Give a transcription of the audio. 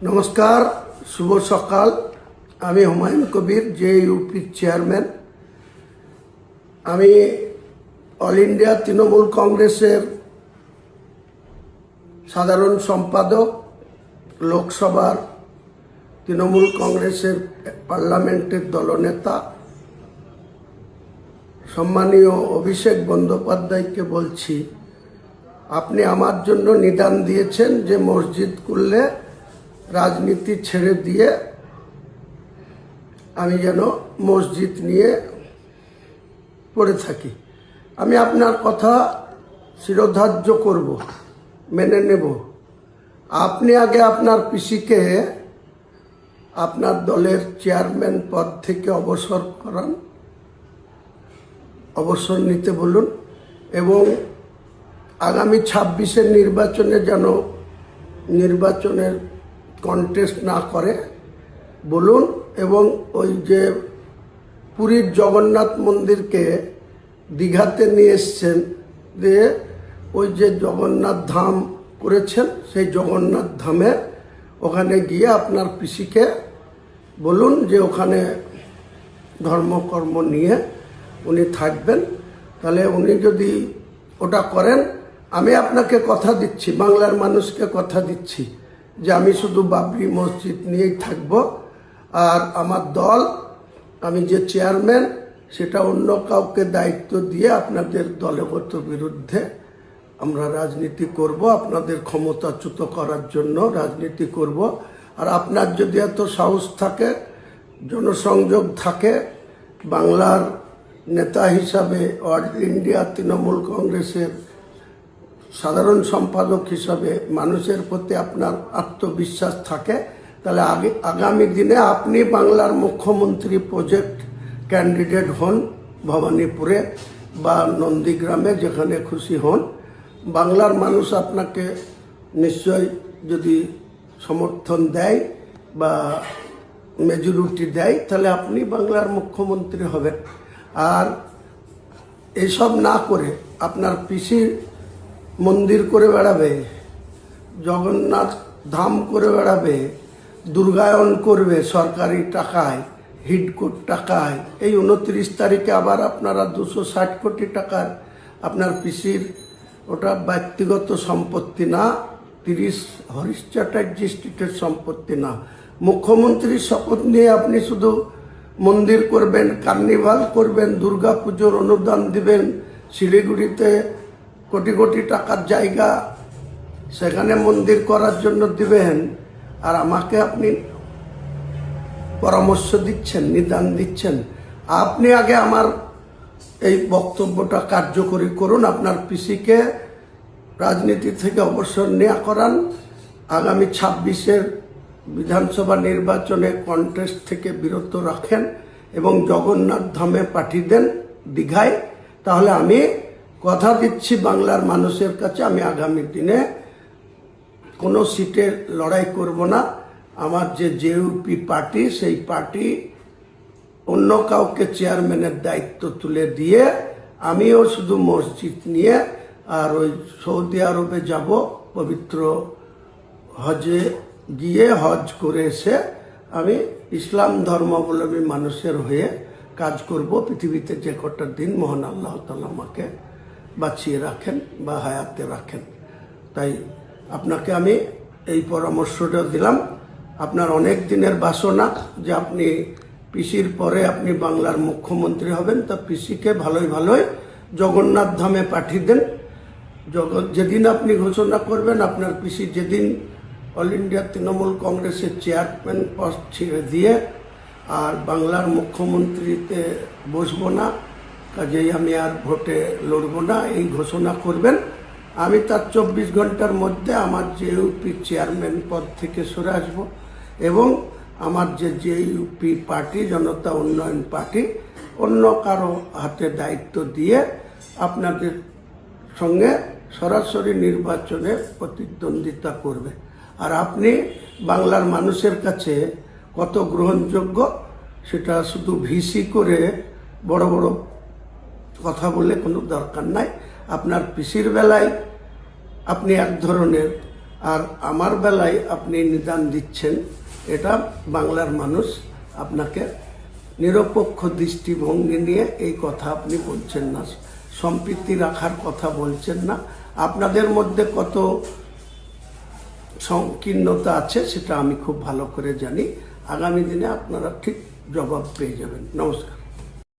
নমস্কার, শুভ সকাল। আমি হুমায়ুন কবির, যে ইউপির চেয়ারম্যান। আমি অল ইন্ডিয়া তৃণমূল কংগ্রেসের সাধারণ সম্পাদক, লোকসভার তৃণমূল কংগ্রেসের পার্লামেন্টের দলনেতা সম্মানীয় অভিষেক বন্দ্যোপাধ্যায়কে বলছি, আপনি আমার জন্য নিদান দিয়েছেন যে মসজিদ করলে রাজনীতি ছেড়ে দিয়ে আমি যেন মসজিদ নিয়ে পড়ে থাকি। আমি আপনার কথা শিরোধার্য করব, মেনে নেব। আপনি আগে আপনার পিসিকে আপনার দলের চেয়ারম্যান পদ থেকে অবসর করান, অবসর নিতে বলুন, এবং আগামী 26-এর নির্বাচনে যেন নির্বাচনের কন্টেস্ট না করে বলুন। এবং ওই যে পুরীর জগন্নাথ মন্দিরকে দীঘাতে নিয়ে এসছেন, দিয়ে ওই যে জগন্নাথ ধাম করেছেন, সেই জগন্নাথ ধামে ওখানে গিয়ে আপনার পিসিকে বলুন যে ওখানে ধর্মকর্ম নিয়ে উনি থাকবেন। তাহলে উনি যদি ওটা করেন, আমি আপনাকে কথা দিচ্ছি, বাংলার মানুষকে কথা দিচ্ছি যে আমি শুধু বাবরি মসজিদ নিয়েই থাকব। আর আমার দল, আমি যে চেয়ারম্যান, সেটা অন্য কাউকে দায়িত্ব দিয়ে আপনাদের দলগত বিরুদ্ধে আমরা রাজনীতি করব, আপনাদের ক্ষমতাচ্যুত করার জন্য রাজনীতি করব। আর আপনার যদি এত সাহস থাকে, জনসংযোগ থাকে, বাংলার নেতা হিসাবে, অল ইন্ডিয়া তৃণমূল কংগ্রেসের সাধারণ সম্পাদক হিসাবে মানুষের প্রতি আপনার আত্মবিশ্বাস থাকে, তাহলে আগামী দিনে আপনি বাংলার মুখ্যমন্ত্রী প্রজেক্ট ক্যান্ডিডেট হন, ভবানীপুরে বা নন্দীগ্রামে, যেখানে খুশি হন। বাংলার মানুষ আপনাকে নিশ্চয় যদি সমর্থন দেয় বা মেজরিটি দেয়, তাহলে আপনি বাংলার মুখ্যমন্ত্রী হবেন। আর এসব না করে আপনার পিসির মন্দির করে বেড়াবে, জগন্নাথ ধাম করে বেড়াবে, দুর্গায়ন করবে সরকারি টাকায়, হিডকোর টাকায়। এই 29 তারিখে আবার আপনারা 260 কোটি টাকার, আপনার পিসির ওটা ব্যক্তিগত সম্পত্তি না, 30 হরিশ চ্যাটার্জি স্ট্রিটের সম্পত্তি না। মুখ্যমন্ত্রীর শপথ নিয়ে আপনি শুধু মন্দির করবেন, কার্নিভাল করবেন, দুর্গা পুজোর অনুদান দিবেন, শিলিগুড়িতে কোটি কোটি টাকার জায়গা, সেখানে মন্দির করার জন্য দিবেন। আর আমাকে আপনি পরামর্শ দিচ্ছেন, নিদান দিচ্ছেন। আপনি আগে আমার এই বক্তব্যটা কার্যকরী করুন, আপনার পিসিকে রাজনীতি থেকে অবসর নেওয়া করান, আগামী 26-এর বিধানসভা নির্বাচনে কন্টেস্ট থেকে বিরত রাখেন এবং জগন্নাথ ধামে পাঠিয়ে দেন, দীঘায়। তাহলে আমি কথা দিচ্ছি বাংলার মানুষের কাছে, আমি আগামী দিনে কোনো সিটের লড়াই করব না। আমার যে জেইউপি পার্টি, সেই পার্টি অন্য কাউকে চেয়ারম্যানের দায়িত্ব তুলে দিয়ে আমিও শুধু মসজিদ নিয়ে আর ওই সৌদি আরবে যাব, পবিত্র হজে গিয়ে হজ করে এসে আমি ইসলাম ধর্মাবলম্বী মানুষের হয়ে কাজ করব পৃথিবীতে যে কটা দিন মহান আল্লাহ তাআলা আমাকে বাঁচিয়ে রাখেন বা হায়াতে রাখেন। তাই আপনাকে আমি এই পরামর্শটা দিলাম। আপনার অনেক দিনের বাসনা যে আপনি পিসির পরে আপনি বাংলার মুখ্যমন্ত্রী হবেন, তা পিসিকে ভালোই ভালোই জগন্নাথ ধামে পাঠিয়ে দেন। যেদিন আপনি ঘোষণা করবেন, আপনার পিসি যেদিন অল ইন্ডিয়া তৃণমূল কংগ্রেসের চেয়ারম্যান পদ ছেড়ে দিয়ে আর বাংলার মুখ্যমন্ত্রীতে বসবো না, কাজেই আমি আর ভোটে লড়বো না, এই ঘোষণা করবেন। আমি তার 24 ঘন্টার মধ্যে আমার জেইউপি চেয়ারম্যান পদ থেকে সরে আসবো এবং আমার যে জেইউপি পার্টি, জনতা উন্নয়ন পার্টি, অন্য কারো হাতে দায়িত্ব দিয়ে আপনাদের সঙ্গে সরাসরি নির্বাচনে প্রতিদ্বন্দ্বিতা করবে। আর আপনি বাংলার মানুষের কাছে কত গ্রহণযোগ্য, সেটা শুধু ভিসি করে বড় বড় কথা বলে কোনো দরকার নাই। আপনার পিসির বেলায় আপনি এক ধরনের, আর আমার বেলায় আপনি নিদান দিচ্ছেন, এটা বাংলার মানুষ আপনাকে নিরপেক্ষ দৃষ্টিভঙ্গি নিয়ে এই কথা আপনি বলছেন না, সম্প্রীতি রাখার কথা বলছেন না। আপনাদের মধ্যে কত সংকীর্ণতা আছে সেটা আমি খুব ভালো করে জানি। আগামী দিনে আপনারা ঠিক জবাব পেয়ে যাবেন। নমস্কার।